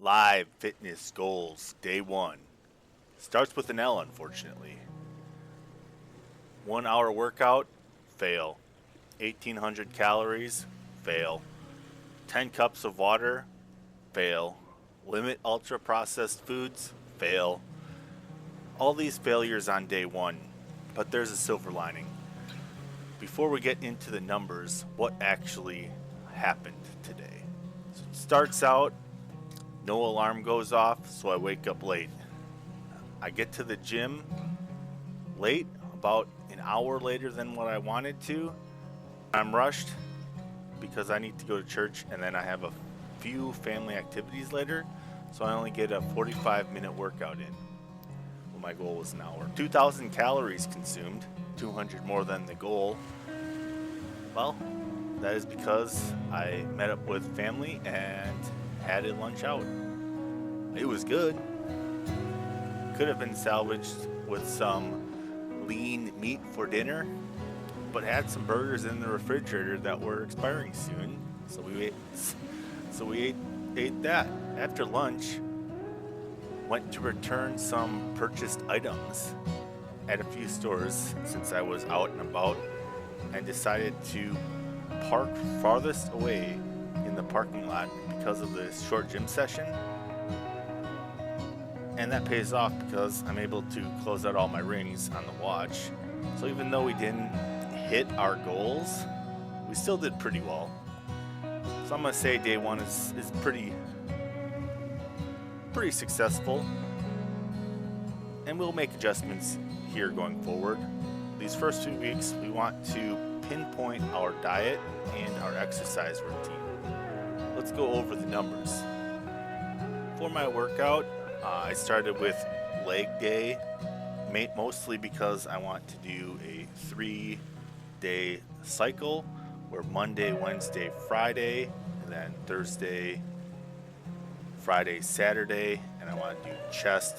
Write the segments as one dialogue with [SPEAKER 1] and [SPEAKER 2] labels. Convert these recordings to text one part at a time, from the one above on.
[SPEAKER 1] Live fitness goals, day one. Starts with an L, unfortunately. 1 hour workout, fail. 1,800 calories, fail. 10 cups of water, fail. Limit ultra processed foods, fail. All these failures on day one, but there's a silver lining. Before we get into the numbers, what actually happened today? So it starts out, no alarm goes off, so I wake up late. I get to the gym late, about an hour later than what I wanted to. I'm rushed because I need to go to church and then I have a few family activities later, so I only get a 45-minute workout in. Well, my goal was an hour. 2,000 calories consumed, 200 more than the goal. Well, that is because I met up with family and had a lunch out. It was good. Could have been salvaged with some lean meat for dinner, but had some burgers in the refrigerator that were expiring soon, so we ate that. After lunch, went to return some purchased items at a few stores since I was out and about, and decided to park farthest away in the parking lot because of the short gym session. And that pays off because I'm able to close out all my rings on the watch. So even though we didn't hit our goals, we still did pretty well. So I'm gonna say day one is pretty successful, and we'll make adjustments here going forward. These first 2 weeks, we want to pinpoint our diet and our exercise routine. Let's go over the numbers. For my workout, I started with leg day, mostly because I want to do a 3-day cycle where Monday, Wednesday, Friday, and then Thursday, Friday, Saturday, and I want to do chest,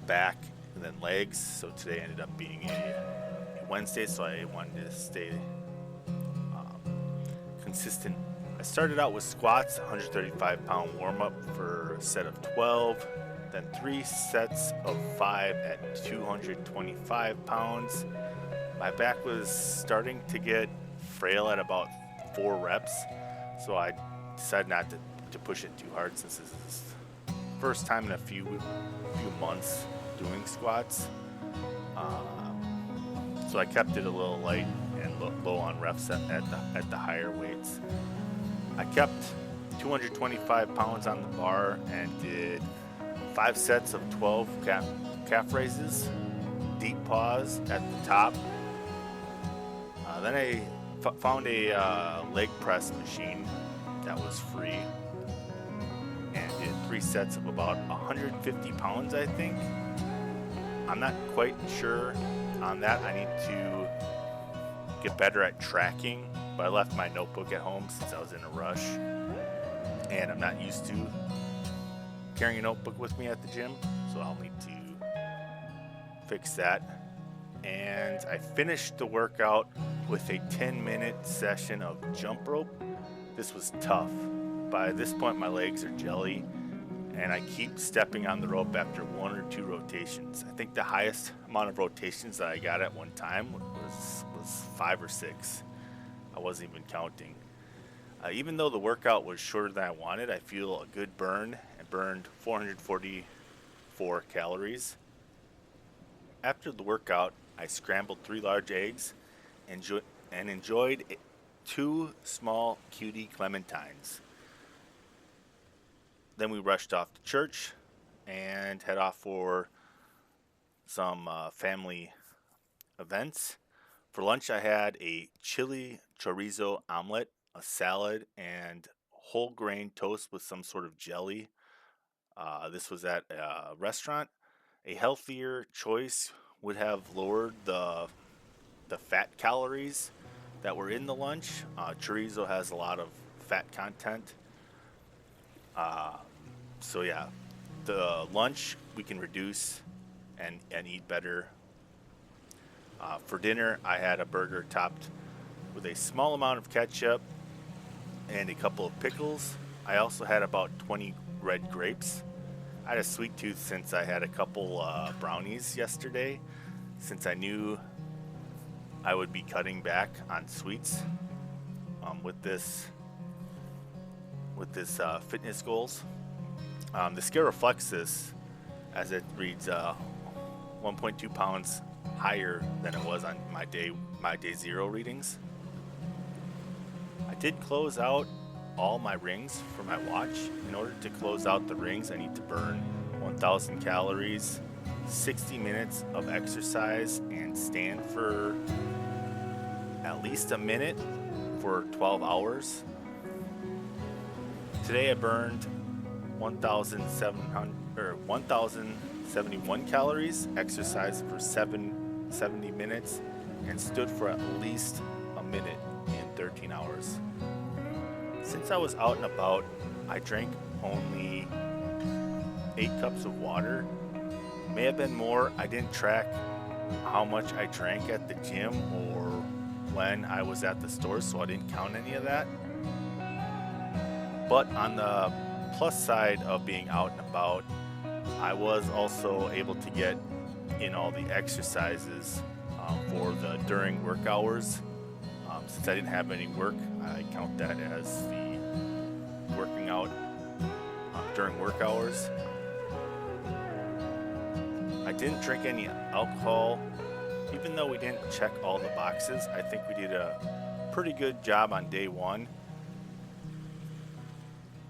[SPEAKER 1] back, and then legs. So today ended up being a Wednesday, so I wanted to stay consistent. I started out with squats, 135-pound warm-up for a set of 12, then 3 sets of 5 at 225 pounds. My back was starting to get frail at about 4 reps, so I decided not to push it too hard since this is the first time in a few months doing squats. So I kept it a little light and low on reps at the higher weights. I kept 225 pounds on the bar and did 5 sets of 12 calf raises, deep pause at the top. Then I found a leg press machine that was free and did 3 sets of about 150 pounds, I think. I'm not quite sure on that. I need to get better at tracking, but I left my notebook at home since I was in a rush, and I'm not used to carrying a notebook with me at the gym, so I'll need to fix that. And I finished the workout with a 10-minute session of jump rope. This was tough. By this point, my legs are jelly, and I keep stepping on the rope after 1 or 2 rotations. I think the highest amount of rotations that I got at one time was 5 or 6. I wasn't even counting. Even though the workout was shorter than I wanted, I feel a good burn and burned 444 calories. After the workout, I scrambled 3 large eggs and enjoyed 2 small cutie clementines. Then we rushed off to church and head off for some family events. For lunch, I had a chili chorizo omelet, a salad, and whole grain toast with some sort of jelly. This was at a restaurant. A healthier choice would have lowered the fat calories that were in the lunch. Chorizo has a lot of fat content. So yeah, the lunch we can reduce and eat better. For dinner, I had a burger topped with a small amount of ketchup and a couple of pickles. I also had about 20 red grapes. I had a sweet tooth since I had a couple brownies yesterday, since I knew I would be cutting back on sweets with this fitness goals. The scale reflects this as it reads 1.2 pounds higher than it was on my day 0 readings. I did close out all my rings for my watch. In order to close out the rings, I need to burn 1,000 calories, 60 minutes of exercise, and stand for at least a minute for 12 hours. Today I burned 1,071 calories, exercised for 70 minutes, and stood for at least a minute in 13 hours. Since I was out and about, I drank only 8 cups of water. May have been more. I didn't track how much I drank at the gym or when I was at the store, so I didn't count any of that. But on the plus side of being out and about, I was also able to get in all the exercises for the during work hours. Since I didn't have any work, I count that as the working out during work hours. I didn't drink any alcohol. Even though we didn't check all the boxes, I think we did a pretty good job on day 1.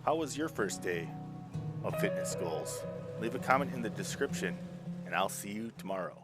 [SPEAKER 1] How was your first day of fitness goals? Leave a comment in the description, and I'll see you tomorrow.